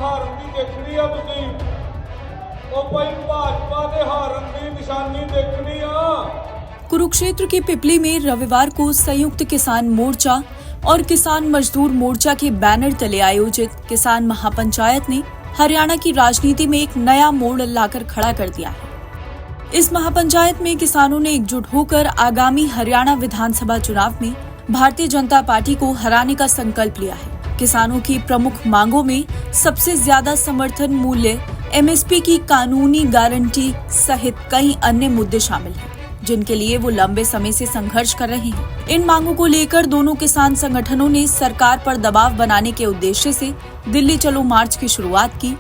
ਹਾਰਨ ਦੀ ਦੇਖਣੀ ਆ ਤੁਸੀਂ ਉਹ ਭਾਈ ਭਾਜਪਾ ਦੇ ਹਾਰਨ ਦੀ ਨਿਸ਼ਾਨੀ ਦੇਖਣੀ ਆ। कुरुक्षेत्र के पिपली में रविवार को संयुक्त किसान मोर्चा और किसान मजदूर मोर्चा के बैनर तले आयोजित किसान महापंचायत ने हरियाणा की राजनीति में एक नया मोड़ लाकर खड़ा कर दिया है। इस महापंचायत में किसानों ने एकजुट होकर आगामी हरियाणा विधानसभा चुनाव में भारतीय जनता पार्टी को हराने का संकल्प लिया है। किसानों की प्रमुख मांगों में सबसे ज्यादा समर्थन मूल्य, एमएसपी की कानूनी गारंटी सहित कई अन्य मुद्दे शामिल हैं, जिनके लिए वो लंबे समय से संघर्ष कर रहे हैं। इन मांगों को लेकर दोनों किसान संगठनों ने सरकार पर दबाव बनाने के उद्देश्य से दिल्ली चलो मार्च की शुरुआत की।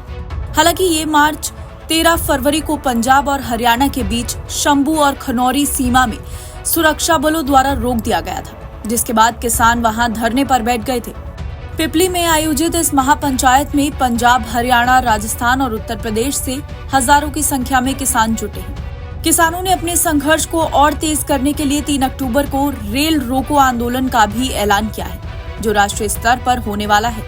हालांकि ये मार्च 13 फरवरी को पंजाब और हरियाणा के बीच शंभू और खनौरी सीमा में सुरक्षा बलों द्वारा रोक दिया गया था, जिसके बाद किसान वहां धरने पर बैठ गए थे। पिपली में आयोजित इस महापंचायत में पंजाब, हरियाणा, राजस्थान और उत्तर प्रदेश से हजारों की संख्या में किसान जुटे हैं। किसानों ने अपने संघर्ष को और तेज करने के लिए 3 अक्टूबर को रेल रोको आंदोलन का भी ऐलान किया है, जो राष्ट्रीय स्तर पर होने वाला है।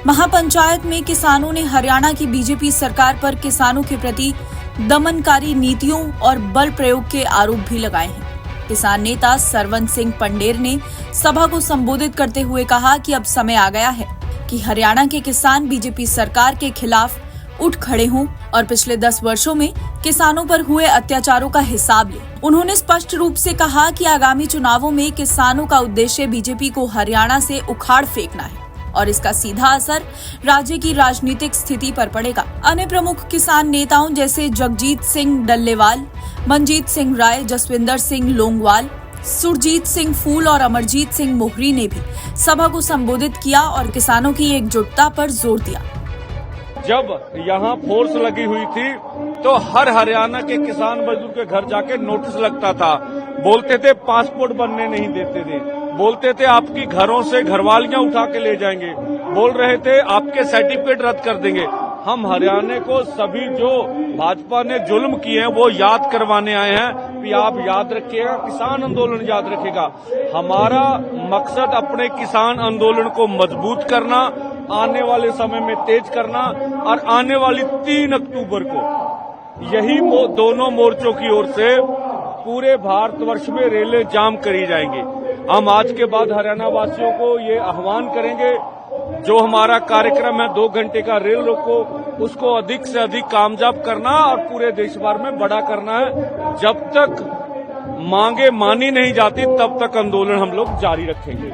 महापंचायत में किसानों ने हरियाणा की बीजेपी सरकार पर किसानों के प्रति दमनकारी नीतियों और बल प्रयोग के आरोप भी लगाए हैं। किसान नेता सरवन सिंह पंडेर ने सभा को संबोधित करते हुए कहा कि अब समय आ गया है कि हरियाणा के किसान बीजेपी सरकार के खिलाफ उठ खड़े हों और पिछले 10 वर्षों में किसानों पर हुए अत्याचारों का हिसाब लें। उन्होंने स्पष्ट रूप से कहा कि आगामी चुनावों में किसानों का उद्देश्य बीजेपी को हरियाणा से उखाड़ फेंकना है और इसका सीधा असर राज्य की राजनीतिक स्थिति पर पड़ेगा। अन्य प्रमुख किसान नेताओं जैसे जगजीत सिंह डल्लेवाल, मनजीत सिंह राय, जसविंदर सिंह लोंगवाल, सुरजीत सिंह फूल और अमरजीत सिंह मोहरी ने भी सभा को संबोधित किया और किसानों की एकजुटता पर जोर दिया। जब यहाँ फोर्स लगी हुई थी तो हर हरियाणा के किसान मजदूर के घर जाके नोटिस लगता था। बोलते थे पासपोर्ट बनने नहीं देते थे, बोलते थे आपकी घरों से घरवालियां उठा के ले जाएंगे, बोल रहे थे आपके सर्टिफिकेट रद्द कर देंगे। हम हरियाणा को सभी जो भाजपा ने जुल्म किए हैं वो याद करवाने आए हैं कि आप याद रखिएगा, किसान आंदोलन याद रखेगा। हमारा मकसद अपने किसान आंदोलन को मजबूत करना, आने वाले समय में तेज करना और आने वाली 3 अक्टूबर को यही दोनों मोर्चों की ओर से पूरे भारतवर्ष में रेलें जाम करी जाएंगी। हम आज के बाद हरियाणा वासियों को ये आह्वान करेंगे, जो हमारा कार्यक्रम है 2 घंटे का रेल रोको, उसको अधिक से अधिक कामयाब करना और पूरे देश भर में बड़ा करना है। जब तक मांगे मानी नहीं जाती तब तक आंदोलन हम लोग जारी रखेंगे।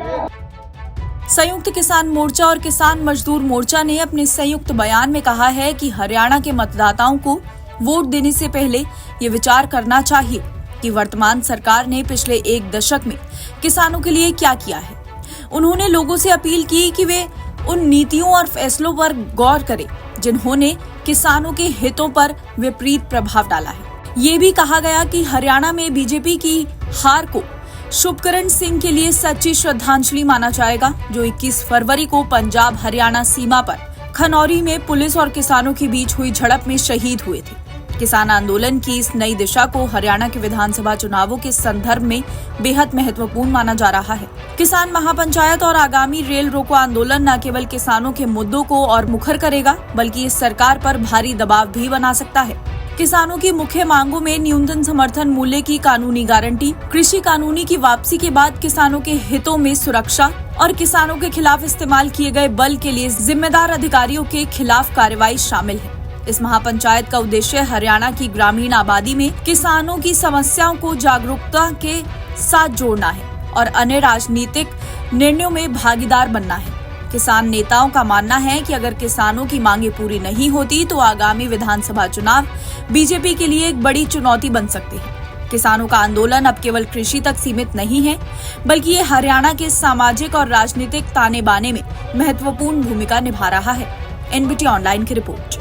संयुक्त किसान मोर्चा और किसान मजदूर मोर्चा ने अपने संयुक्त बयान में कहा है कि हरियाणा के मतदाताओं को वोट देने से पहले ये विचार करना चाहिए कि वर्तमान सरकार ने पिछले 1 दशक में किसानों के लिए क्या किया है। उन्होंने लोगों से अपील की कि वे उन नीतियों और फैसलों पर गौर करें जिन्होंने किसानों के हितों पर विपरीत प्रभाव डाला है। ये भी कहा गया कि हरियाणा में बीजेपी की हार को शुभकरण सिंह के लिए सच्ची श्रद्धांजलि माना जाएगा, जो 21 फरवरी को पंजाब हरियाणा सीमा पर खनौरी में पुलिस और किसानों के बीच हुई झड़प में शहीद हुए थे। किसान आंदोलन की इस नई दिशा को हरियाणा के विधानसभा चुनावों के संदर्भ में बेहद महत्वपूर्ण माना जा रहा है। किसान महापंचायत और आगामी रेल रोको आंदोलन न केवल किसानों के मुद्दों को और मुखर करेगा, बल्कि इस सरकार पर भारी दबाव भी बना सकता है। किसानों की मुख्य मांगों में न्यूनतम समर्थन मूल्य की कानूनी गारंटी, कृषि कानूनी की वापसी के बाद किसानों के हितों में सुरक्षा और किसानों के खिलाफ इस्तेमाल किए गए बल के लिए जिम्मेदार अधिकारियों के खिलाफ कार्रवाई शामिल है। इस महापंचायत का उद्देश्य हरियाणा की ग्रामीण आबादी में किसानों की समस्याओं को जागरूकता के साथ जोड़ना है और अन्य राजनीतिक निर्णयों में भागीदार बनना है। किसान नेताओं का मानना है कि अगर किसानों की मांगे पूरी नहीं होती तो आगामी विधानसभा चुनाव बीजेपी के लिए एक बड़ी चुनौती बन सकते हैं। किसानों का आंदोलन अब केवल कृषि तक सीमित नहीं है, बल्कि ये हरियाणा के सामाजिक और राजनीतिक ताने बाने में महत्वपूर्ण भूमिका निभा रहा है। एनबीटी ऑनलाइन की रिपोर्ट।